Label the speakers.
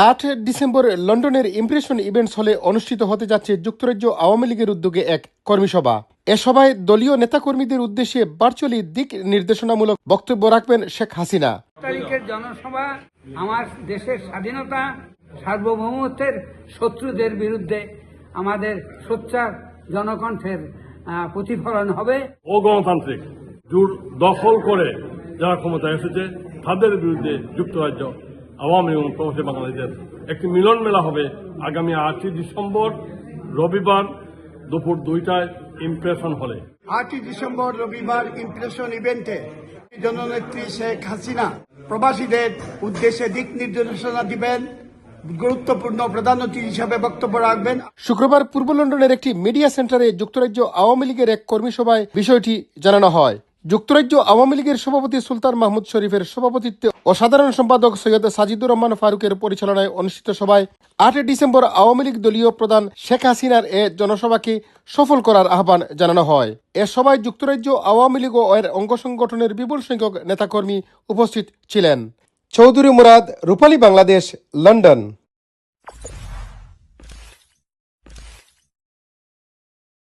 Speaker 1: 8 December লন্ডনের impression events হলে অনুষ্ঠিত হতে যাচ্ছে যুক্তরাজ্য আওয়ামী লীগের উদ্যোগে এক কর্মী সভা। এ সভায় দলীয় নেতাকর্মীদের উদ্দেশ্যে ভার্চুয়ালি দিক নির্দেশনামূলক বক্তব্য রাখবেন শেখ হাসিনা।
Speaker 2: তারিখের জনসভা আমার দেশের স্বাধীনতা সার্বভৌমত্বের শত্রুদের বিরুদ্ধে আমাদের সোচ্চার জনকণ্ঠের প্রতিফলন হবে।
Speaker 3: অগণতান্ত্রিক জোর দখল করে যারা ক্ষমতায় এসেছে তাদের বিরুদ্ধে যুক্তরাজ্য আওয়ামী এবং প্রবাসী বাঙালিদের একটি মিলন মেলা হবে আগামী 8 ডিসেম্বর রবিবার দুপুর 2টায় ইমপ্রেশন হলে।
Speaker 4: 8 ডিসেম্বর রবিবার ইমপ্রেশন ইভেন্টে জননেত্রী শেখ হাসিনা প্রবাসীদের উদ্দেশ্যে দিক নির্দেশনা দিবেন, গুরুত্বপূর্ণ প্রধান অতিথি হিসাবে বক্তব্য রাখবেন।
Speaker 1: শুক্রবার পূর্ব লন্ডনের একটি মিডিয়া সেন্টারে যুক্তরাজ্য আওয়ামী লীগের এক কর্মী সভায় বিষয়টি জানানো হয়। যুক্তরাজ্য আওয়ামী লীগের সভাপতি সুলতান মাহমুদ শরীফের সভাপতিত্বে ও সাধারণ সম্পাদক সৈয়দ সাজিদুর রহমান ফারুকের পরিচালনায় অনুষ্ঠিত সভায় 8 ডিসেম্বর আওয়ামী লীগ দলীয় প্রধান শেখ হাসিনার এ জনসভাকে সফল করার আহ্বান জানানো হয়। এ সভায় যুক্তরাজ্য আওয়ামী লীগ ও এর অঙ্গ সংগঠনের বিপুল সংখ্যক নেতাকর্মী উপস্থিত ছিলেন। চৌধুরী মুরাদ, রূপালী বাংলাদেশ, লন্ডন।